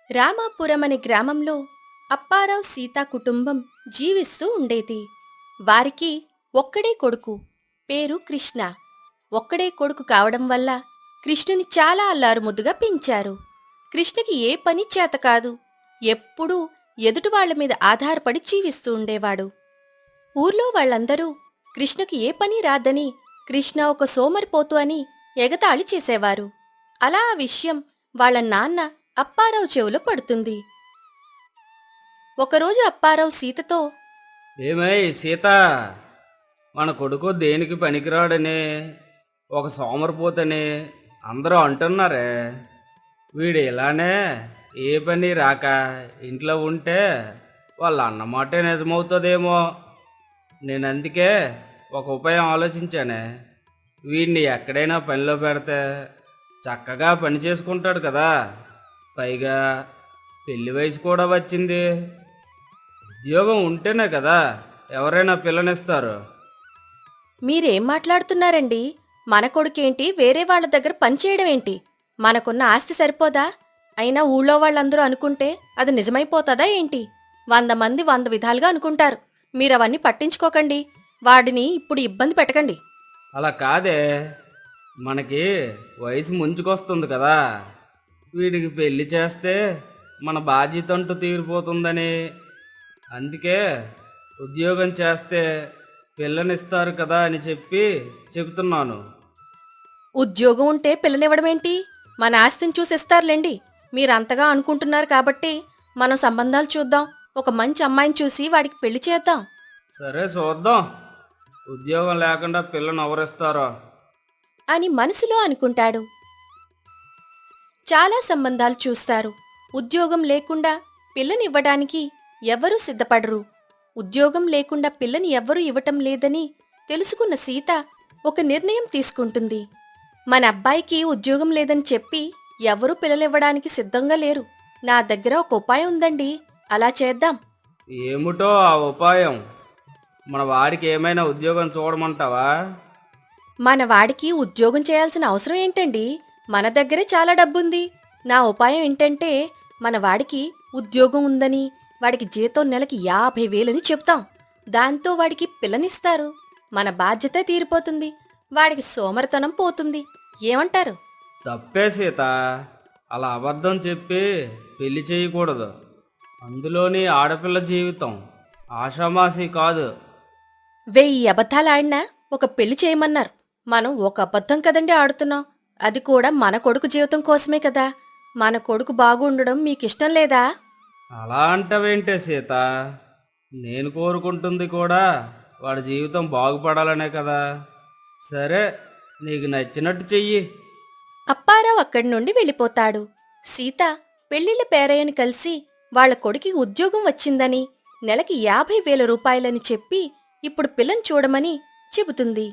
రామాపురం అనే గ్రామంలో అప్పారావు సీత కుటుంబం జీవిస్తూ ఉండేది. వారికి ఒక్కడే కొడుకు, పేరు కృష్ణ. ఒక్కడే కొడుకు కావడం వల్ల కృష్ణుని చాలా అల్లారుముద్దుగా పెంచారు. కృష్ణకి ఏ పని చేత కాదు, ఎప్పుడూ ఎదుటివాళ్ల మీద ఆధారపడి జీవిస్తూ ఉండేవాడు. ఊర్లో వాళ్ళందరూ కృష్ణకి ఏ పని రాదని, కృష్ణ ఒక సోమరిపోతు అని ఎగతాళి చేసేవారు. అలా ఆ విషయం వాళ్ళ నాన్న అప్పారావు చెవులో పడుతుంది. ఒకరోజు అప్పారావు సీతతో, ఏమై సీత, మన కొడుకు దేనికి పనికిరాడని, ఒక సోమరిపోతని అందరూ అంటున్నారే. వీడు ఇలానే ఏ పని రాక ఇంట్లో ఉంటే వాళ్ళ అన్నమాటే నిజమవుతుందేమో. నేను అందుకే ఒక ఉపాయం ఆలోచించానే. వీడిని ఎక్కడైనా పనిలో పెడితే చక్కగా పని చేసుకుంటాడు కదా. పైగా పెళ్లి వయసు కూడా వచ్చింది. ఉద్యోగం ఉంటేనే కదా ఎవరైనా పిల్లనిస్తారు. మీరేం మాట్లాడుతున్నారండి? మన కొడుకేంటి వేరే వాళ్ల దగ్గర పనిచేయడం ఏంటి? మనకున్న ఆస్తి సరిపోదా? అయినా ఊళ్ళో వాళ్ళందరూ అనుకుంటే అది నిజమైపోతుందా ఏంటి? 100 మంది 100 విధాలుగా అనుకుంటారు. మీరవన్నీ పట్టించుకోకండి. వాడిని ఇప్పుడు ఇబ్బంది పెట్టకండి. అలా కాదే, మనకి వయసు ముంచుకొస్తుంది కదా. వీడికి పెళ్లి చేస్తే మన బాధ్యత అంటూ తీరిపోతుందని. అందుకే ఉద్యోగం చేస్తే పిల్లనిస్తారు కదా అని చెబుతున్నాను. ఉద్యోగం ఉంటే పిల్లనివ్వడమేంటి? మన ఆస్తిని చూసిస్తారులేండి. మీరంతగా అనుకుంటున్నారు కాబట్టి మనం సంబంధాలు చూద్దాం. ఒక మంచి అమ్మాయిని చూసి వాడికి పెళ్లి చేద్దాం. సరే చూద్దాం, ఉద్యోగం లేకుండా పిల్లని ఎవరిస్తారో అని మనసులో అనుకుంటాడు. చాలా సంబంధాలు చూస్తారు. ఉద్యోగం లేకుండా పిల్లనివ్వడానికి ఎవ్వరూ సిద్ధపడరు. ఉద్యోగం లేకుండా పిల్లని ఎవ్వరూ ఇవ్వటం లేదని తెలుసుకున్న సీత ఒక నిర్ణయం తీసుకుంటుంది. మన అబ్బాయికి ఉద్యోగం లేదని చెప్పి ఎవరూ పిల్లలివ్వడానికి సిద్ధంగా లేరు. నా దగ్గర ఒక ఉపాయం ఉందండి, అలా చేద్దాం. ఏమిటో ఆ ఉపాయం? మన వాడికి ఏమైనా ఉద్యోగం చూడమంటావా? మన వాడికి ఉద్యోగం చేయాల్సిన అవసరం ఏంటండి? మన దగ్గరే చాలా డబ్బుంది. నా ఉపాయం ఏంటంటే, మన వాడికి ఉద్యోగం ఉందని, వాడికి జీతం నెలకి 50,000 చెప్తాం. దాంతో వాడికి పిల్లనిస్తారు. మన బాధ్యత తీరిపోతుంది. వాడికి సోమరితనం పోతుంది. ఏమంటారు? తప్పే సీత, అలా అబద్ధం చెప్పి పెళ్లి చేయకూడదు. అందులోని ఆడపిల్ల జీవితం ఆషామాషి కాదు. 1000 అబద్ధాలాడినా ఒక పెళ్లి చేయమన్నారు. మనం ఒక అబద్ధం కదండి ఆడుతున్నాం. అది కూడా మన కొడుకు జీవితం కోసమే కదా. మన కొడుకు బాగుండడం మీకిష్టం లేదా? అలా అంటావేంటే సీత, నేను కోరుకుంటుంది కూడా వాడి జీవితం బాగుపడాలనే కదా. సరే, నీకు నచ్చినట్టు చెయ్యి. అప్పారావు అక్కడి నుండి వెళ్ళిపోతాడు. సీత పెళ్లిళ్ళ పేరయ్యని కలిసి వాళ్ల కొడుకి ఉద్యోగం వచ్చిందని, నెలకి 50,000 రూపాయలని చెప్పి ఇప్పుడు పిల్లని చూడమని చెబుతుంది.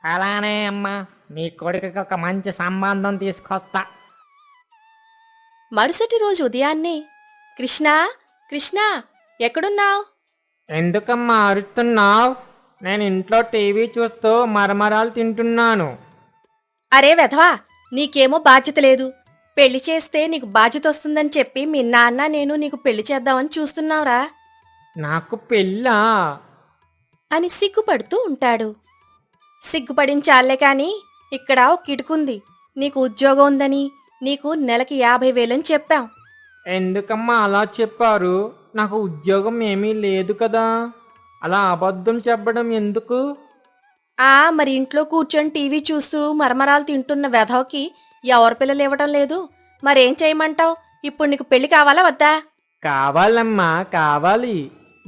అలానే అమ్మా, నీ కొడుకుకి ఒక మంచి సంబంధం తీసుకొస్తా. మరుసటి రోజు ఉదయాన్నే, కృష్ణా, కృష్ణా, ఎక్కడున్నావ్? ఎందుకమ్మా అరుస్తున్నావు? నేను ఇంట్లో టీవీ చూస్తూ మరమరాలు తింటున్నాను. అరే వెధవా, నీకేమో బాధ్యత లేదు. పెళ్లి చేస్తే నీకు బాధ్యత వస్తుందని చెప్పి మీ నాన్న నేను నీకు పెళ్లి చేద్దామని చూస్తున్నావురా నాకు పెళ్ళా అని సిగ్గుపడుతూ ఉంటాడు. సిగ్గుపడించాలే కాని ఇక్కడ ఒక కిటుకుంది. నీకు ఉద్యోగం ఉందని, నీకు నెలకి 50,000 చెప్పాం. ఎందుకమ్మా అలా చెప్పారు? నాకు ఉద్యోగం ఏమీ లేదు కదా. అలా అబద్ధం చెప్పడం ఎందుకు? మరి ఇంట్లో కూర్చొని టీవీ చూస్తూ మరమరాలు తింటున్న వెధవకి ఎవరు పిల్లలు ఇవ్వటం లేదు. మరేం చేయమంటావు? ఇప్పుడు నీకు పెళ్లి కావాలా వద్దా? కావాలమ్మా, కావాలి.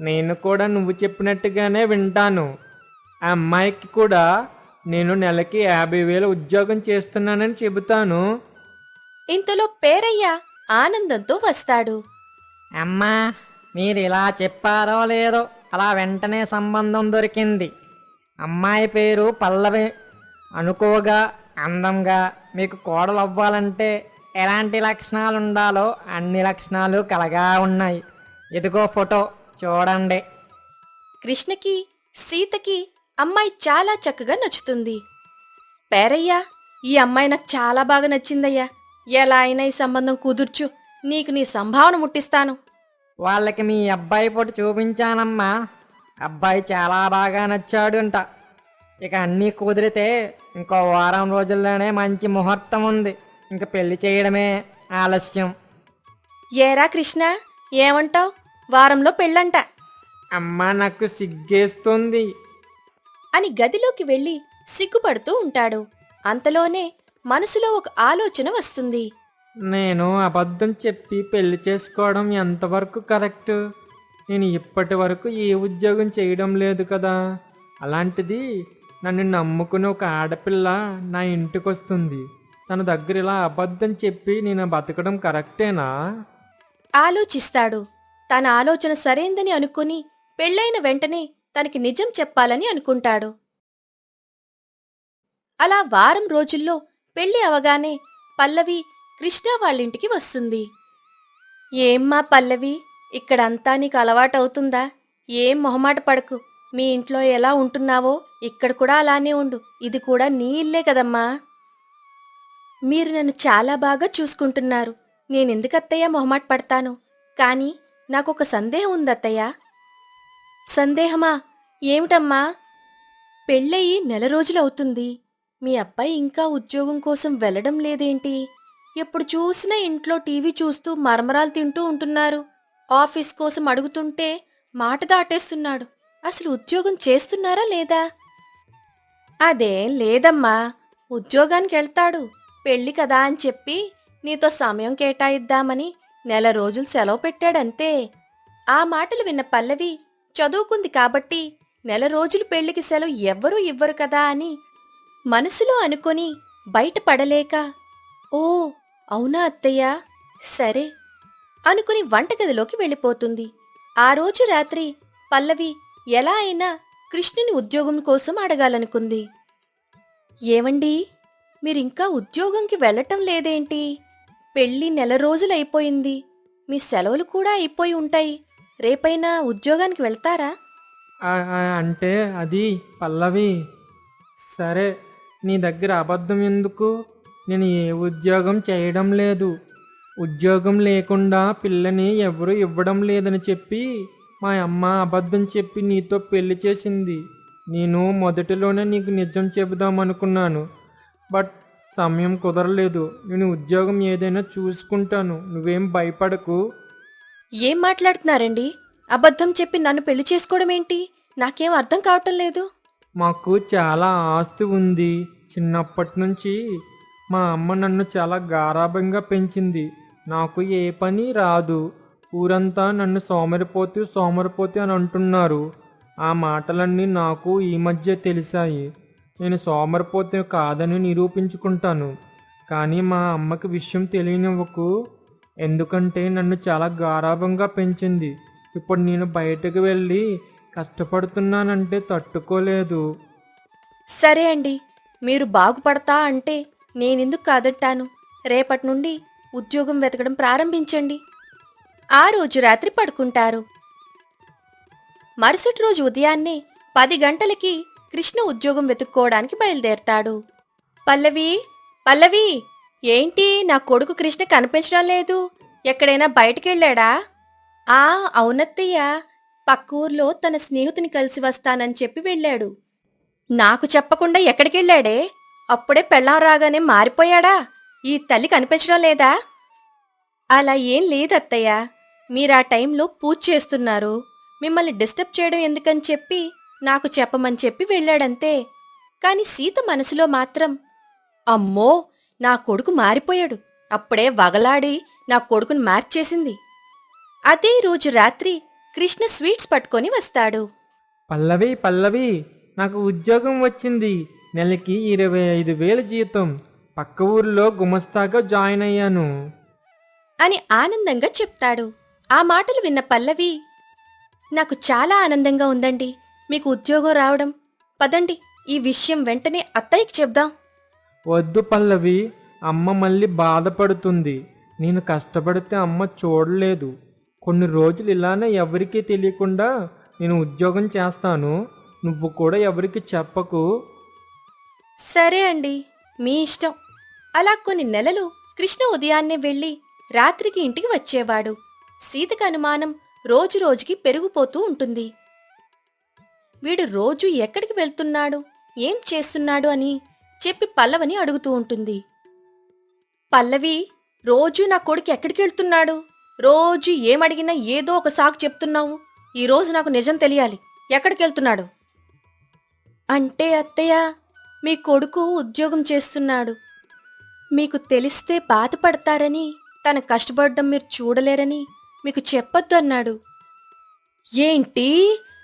నేను కూడా నువ్వు చెప్పినట్టుగానే వింటాను. ఆ అమ్మాయికి కూడా నేను నెలకి 50,000 ఉద్యోగం చేస్తున్నానని చెబుతాను. ఇంతలో పేరయ్య ఆనందంతో వస్తాడు. అమ్మా, మీరు ఇలా చెప్పారో లేదో అలా వెంటనే సంబంధం దొరికింది. అమ్మాయి పేరు పల్లవి. అనుకోగా, అందంగా, మీకు కోడలు అవ్వాలంటే ఎలాంటి లక్షణాలు ఉండాలో అన్ని లక్షణాలు కలగా ఉన్నాయి. ఇదిగో ఫోటో చూడండి. కృష్ణకి సీతకి అమ్మాయి చాలా చక్కగా నచ్చుతుంది. పేరయ్యా, ఈ అమ్మాయి నాకు చాలా బాగా నచ్చిందయ్యా. ఎలా అయినా ఈ సంబంధం కుదుర్చు, నీకు నీ సంభావన ముట్టిస్తాను. వాళ్ళకి మీ అబ్బాయి ఫోటో చూపించానమ్మా. అబ్బాయి చాలా బాగా నచ్చాడు అంట. ఇక అన్నీ కుదిరితే ఇంకో వారం రోజుల్లోనే మంచి ముహూర్తం ఉంది. ఇంక పెళ్లి చేయడమే ఆలస్యం. ఏరా కృష్ణ, ఏమంటావ్? వారంలో పెళ్ళంట అమ్మా నాకు సిగ్గేస్తుంది. అని గదిలోకి వెళ్ళి సిగ్గుపడుతూ ఉంటాడు. అంతలోనే మనసులో ఒక ఆలోచన వస్తుంది. నేను అబద్ధం చెప్పి పెళ్లి చేసుకోవడం ఎంతవరకు కరెక్ట్? నేను ఇప్పటి వరకు ఏ ఉద్యోగం చేయడం లేదు కదా. అలాంటిది నన్ను నమ్ముకుని ఒక ఆడపిల్ల నా ఇంటికి వస్తుంది. తన దగ్గర ఇలా అబద్ధం చెప్పి నేను బతకడం కరెక్టేనా? ఆలోచిస్తాడు. తన ఆలోచన సరైందని అనుకుని పెళ్ళైన వెంటనే తనకి నిజం చెప్పాలని అనుకుంటాడు. అలా వారం రోజుల్లో పెళ్లి అవగానే పల్లవి కృష్ణ వాళ్ళింటికి వస్తుంది. ఏమ్మా పల్లవి, ఇక్కడంతా నీకు అలవాటవుతుందా? ఏం మొహమాట పడకు. మీ ఇంట్లో ఎలా ఉంటున్నావో ఇక్కడ కూడా అలానే ఉండు. ఇది కూడా నీ ఇల్లే కదమ్మా. మీరు నన్ను చాలా బాగా చూసుకుంటున్నారు. నేనెందుకత్తయ్య మొహమాట పడతాను? కానీ నాకొక సందేహం ఉందత్తయ్య. సందేహమా? ఏమిటమ్మా? పెళ్ళయి నెల రోజులవుతుంది. మీ అబ్బాయి ఇంకా ఉద్యోగం కోసం వెళ్ళడం లేదేంటి? ఎప్పుడు చూసినా ఇంట్లో టీవీ చూస్తూ మరమరాలు తింటూ ఉంటున్నారు. ఆఫీస్ కోసం అడుగుతుంటే మాట దాటేస్తున్నాడు. అసలు ఉద్యోగం చేస్తున్నారా లేదా? అదేం లేదమ్మా, ఉద్యోగానికి వెళ్తాడు. పెళ్ళి కదా అని చెప్పి నీతో సమయం కేటాయిద్దామని నెల రోజులు సెలవు పెట్టాడంతే. ఆ మాటలు విన్న పల్లవి చదువుకుంది కాబట్టి నెల రోజులు పెళ్లికి సెలవు ఎవ్వరూ ఇవ్వరు కదా అని మనసులో అనుకొని బయటపడలేక, ఓ అవునా అత్తయ్య, సరే అనుకుని వంటగదిలోకి వెళ్ళిపోతుంది. ఆ రోజు రాత్రి పల్లవి ఎలా అయినా కృష్ణుని ఉద్యోగం కోసం అడగాలనుకుంది. ఏవండి, మీరింకా ఉద్యోగంకి వెళ్ళటం లేదేంటి? పెళ్ళి నెల రోజులైపోయింది. మీ సెలవులు కూడా అయిపోయి ఉంటాయి. రేపైనా ఉద్యోగానికి వెళ్తారా? అంటే అది పల్లవి. సరే, నీ దగ్గర అబద్ధం ఎందుకు? నేను ఏ ఉద్యోగం చేయడం లేదు. ఉద్యోగం లేకుండా పిల్లని ఎవరు ఇవ్వడం లేదని చెప్పి మా అమ్మ అబద్ధం చెప్పి నీతో పెళ్లి చేసింది. నేను మొదటిలోనే నీకు నిజం చెబుదాం అనుకున్నాను. బట్ సమయం కుదరలేదు. నేను ఉద్యోగం ఏదైనా చూసుకుంటాను. నువ్వేం భయపడకు. ఏం మాట్లాడుతున్నారండి? అబద్ధం చెప్పి నన్ను పెళ్లి చేసుకోవడం ఏంటి? నాకేం అర్థం కావటం లేదు. మాకు చాలా ఆస్తి ఉంది. చిన్నప్పటి నుంచి మా అమ్మ నన్ను చాలా గారాబంగా పెంచింది. నాకు ఏ పని రాదు. ఊరంతా నన్ను సోమరిపోతు అని అంటున్నారు. ఆ మాటలన్నీ నాకు ఈ మధ్య తెలిసాయి. నేను సోమరిపోతు కాదని నిరూపించుకుంటాను. కానీ మా అమ్మకి విషయం తెలియనివ్వకు. ఎందుకంటే నన్ను చాలా గారాబంగా పెంచింది. ఇప్పుడు నేను బయటకు వెళ్ళి కష్టపడుతున్నానంటే తట్టుకోలేదు. సరే అండి, మీరు బాగుపడతా అంటే నేనెందుకు కాదంటాను. రేపటి నుండి ఉద్యోగం వెతకడం ప్రారంభించండి. ఆ రోజు రాత్రి పడుకుంటారు. మరుసటి రోజు ఉదయాన్నే 10 గంటలకి కృష్ణ ఉద్యోగం వెతుక్కోవడానికి బయలుదేరతాడు. పల్లవి, పల్లవి, ఏంటి నా కొడుకు కృష్ణ కనిపించడం లేదు? ఎక్కడైనా బయటికెళ్ళాడా? అవునత్తయ్య, పక్క ఊర్లో తన స్నేహితుని కలిసి వస్తానని చెప్పి వెళ్ళాడు. నాకు చెప్పకుండా ఎక్కడికెళ్ళాడే? అప్పుడే పెళ్ళాం రాగానే మారిపోయాడా? ఈ తల్లి కనిపించడం లేదా? అలా ఏం లేదత్తయ్య, మీరా టైంలో పూజ చేస్తున్నారు. మిమ్మల్ని డిస్టర్బ్ చేయడం ఎందుకని చెప్పి నాకు చెప్పమని చెప్పి వెళ్ళాడంతే. కాని సీత మనసులో మాత్రం, అమ్మో, నా కొడుకు మారిపోయాడు, అప్పుడే వగలాడి నా కొడుకుని మార్చేసింది. అదే రోజు రాత్రి కృష్ణ స్వీట్స్ పట్టుకొని వస్తాడు. పల్లవి, పల్లవి, నాకు ఉద్యోగం వచ్చింది. నెలకి 25,000 జీతం. పక్క ఊరిలో గుమస్తాగా జాయిన్ అయ్యాను అని ఆనందంగా చెప్తాడు. ఆ మాటలు విన్న పల్లవి, నాకు చాలా ఆనందంగా ఉందండి మీకు ఉద్యోగం రావడం. పదండి, ఈ విషయం వెంటనే అత్తయ్యకి చెప్దాం. వద్దు పల్లవి, అమ్మ మళ్ళీ బాధపడుతుంది. నేను కష్టపడితే అమ్మ చూడలేదు. కొన్ని రోజులు ఇలానే ఎవరికీ తెలియకుండా నేను ఉద్యోగం చేస్తాను. నువ్వు కూడా ఎవరికి చెప్పకు. సరే అండి, మీ ఇష్టం. అలా కొన్ని నెలలు కృష్ణ ఉదయాన్నే వెళ్ళి రాత్రికి ఇంటికి వచ్చేవాడు. సీతకు అనుమానం రోజురోజుకి పెరిగిపోతూ ఉంటుంది. వీడు రోజు ఎక్కడికి వెళ్తున్నాడు, ఏం చేస్తున్నాడు అని చెప్పి పల్లవిని అడుగుతూ ఉంటుంది. పల్లవి, రోజు నా కొడుకు ఎక్కడికి వెళ్తున్నాడు? రోజు ఏమడిగినా ఏదో ఒక సాకు చెప్తున్నావు. ఈరోజు నాకు నిజం తెలియాలి, ఎక్కడికి వెళ్తున్నాడు? అంటే అత్తయ్య, మీ కొడుకు ఉద్యోగం చేస్తున్నాడు. మీకు తెలిస్తే బాధపడతారని, తన కష్టపడడం మీరు చూడలేరని మీకు చెప్పొద్దు అన్నాడు. ఏంటి,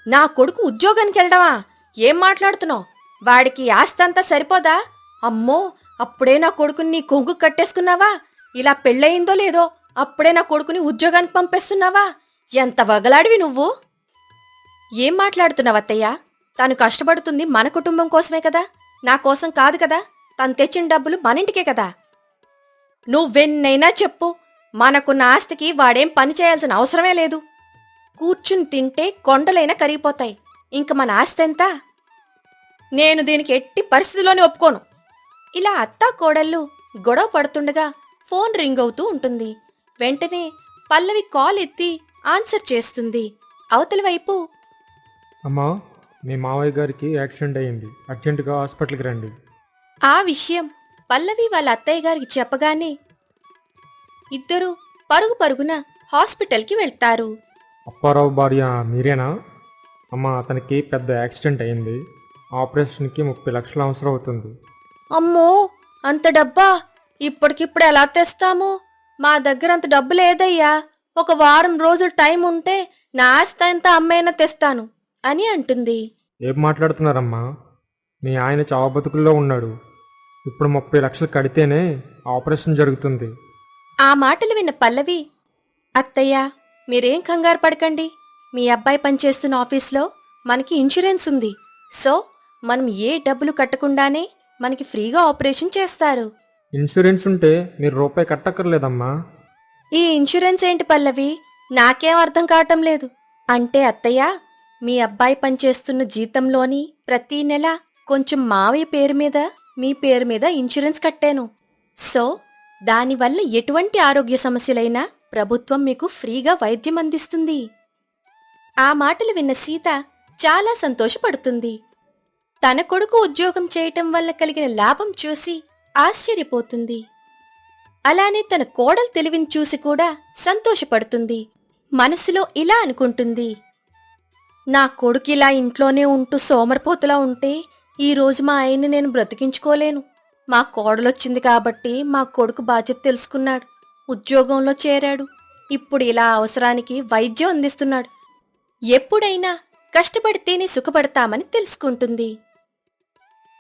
నా కొడుకు ఉద్యోగానికి వెళ్ళడమా? ఏం మాట్లాడుతున్నావు? వాడికి ఆస్తంతా సరిపోదా? అమ్మో, అప్పుడే నా కొడుకుని నీ కొంగు కట్టేసుకున్నావా? ఇలా పెళ్ళయిందో లేదో అప్పుడే నా కొడుకుని ఉద్యోగానికి పంపేస్తున్నావా? ఎంత వగలాడివి నువ్వు! ఏం మాట్లాడుతున్నావు అత్తయ్య? తను కష్టపడుతుంది మన కుటుంబం కోసమే కదా, నా కోసం కాదు కదా. తను తెచ్చిన డబ్బులు మన ఇంటికే కదా. నువ్వెన్నైనా చెప్పు, మనకున్న ఆస్తికి వాడేం పని చేయాల్సిన అవసరమే లేదు. కూర్చుని తింటే కొండలైనా కరిగిపోతాయి. ఇంక మన ఆస్తి ఎంత? నేను దీనికి ఎట్టి పరిస్థితిలోనే ఒప్పుకోను. ఇలా అత్తా కోడళ్ళు గొడవ పడుతుండగా ఫోన్ రింగ్ అవుతూ ఉంటుంది. వెంటనే పల్లవి కాల్ ఎత్తి ఆన్సర్ చేస్తుంది. అవతలి వైపు, అమ్మా, మీ మావయ్య గారికి యాక్సిడెంట్ అయ్యింది, అర్జెంటుగా హాస్పిటల్కి రండి. ఆ విషయం పల్లవి వాళ్ళ అత్తయ్య గారికి చెప్పగానే ఇద్దరూ పరుగు పరుగున హాస్పిటల్కి వెళ్తారు. అప్పారావు భార్య మీరేనా? అమ్మ, అతనికి పెద్ద యాక్సిడెంట్ అయింది, ఆపరేషన్కి 30 లక్షలు అవసరం అవుతుంది. అమ్మో, అంత డబ్బా? ఇప్పటికిప్పుడు ఎలా తెస్తాము? మా దగ్గర అంత డబ్బు లేదయ్యా. ఒక వారం రోజులు టైం ఉంటే నా ఆస్తి అంతా అమ్మైనా తెస్తాను అని అంటుంది. ఏం మాట్లాడుతున్నారమ్మా? మీ ఆయన చావు బతుకుల్లో ఉన్నాడు. ఇప్పుడు 30 లక్షలు కడితేనే ఆపరేషన్ జరుగుతుంది. ఆ మాటలు విన్న పల్లవి, అత్తయ్య, మీరేం కంగారు పడకండి. మీ అబ్బాయి పనిచేస్తున్న ఆఫీస్లో మనకి ఇన్సూరెన్స్ ఉంది. సో మనం ఏ డబ్బులు కట్టకుండానే మనకి ఫ్రీగా ఆపరేషన్ చేస్తారు. ఇన్సూరెన్స్ ఉంటే మీరు రూపాయి కట్టక్కర్లేదమ్మా. ఈ ఇన్సూరెన్స్ ఏంటి పల్లవి? నాకేం అర్థం కావటం లేదు. అంటే అత్తయ్య, మీ అబ్బాయి పనిచేస్తున్న జీతంలోని ప్రతీ నెల కొంచెం మావయ్య పేరు మీద, మీ పేరు మీద ఇన్సూరెన్స్ కట్టాను. సో దానివల్ల ఎటువంటి ఆరోగ్య సమస్యలైనా ప్రభుత్వం మీకు ఫ్రీగా వైద్యం అందిస్తుంది. ఆ మాటలు విన్న సీత చాలా సంతోషపడుతుంది. తన కొడుకు ఉద్యోగం చేయటం వల్ల కలిగిన లాభం చూసి ఆశ్చర్యపోతుంది. అలానే తన కోడలు తెలివిని చూసి కూడా సంతోషపడుతుంది. మనసులో ఇలా అనుకుంటుంది, నా కొడుకు ఇలా ఇంట్లోనే ఉంటూ సోమరిపోతులా ఉంటే ఈరోజు మా ఆయన్ని నేను బ్రతికించుకోలేను. మా కోడలొచ్చింది కాబట్టి మా కొడుకు బాధ్యత తెలుసుకున్నాడు, ఉద్యోగంలో చేరాడు. ఇప్పుడు ఇలా అవసరానికి వైద్యం అందిస్తున్నాడు. ఎప్పుడైనా కష్టపడితేనే సుఖపడతామని తెలుసుకుంటుంది.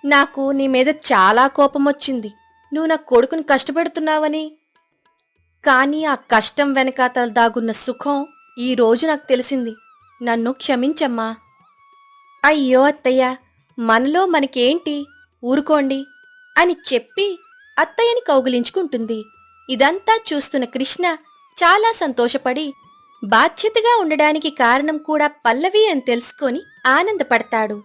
నాకు నీ మీద చాలా కోపం వచ్చింది, నువ్వు నా కొడుకుని కష్టపెడుతున్నావని. కానీ ఆ కష్టం వెనకాతల దాగున్న సుఖం ఈ రోజు నాకు తెలిసింది. నన్ను క్షమించమ్మా. అయ్యో అత్తయ్య, మనలో మనకేంటి, ఊరుకోండి అని చెప్పి అత్తయ్యని కౌగిలించుకుంటుంది. ఇదంతా చూస్తున్న కృష్ణ చాలా సంతోషపడి బాధ్యతగా ఉండడానికి కారణం కూడా పల్లవి అని తెలుసుకొని ఆనందపడతాడు.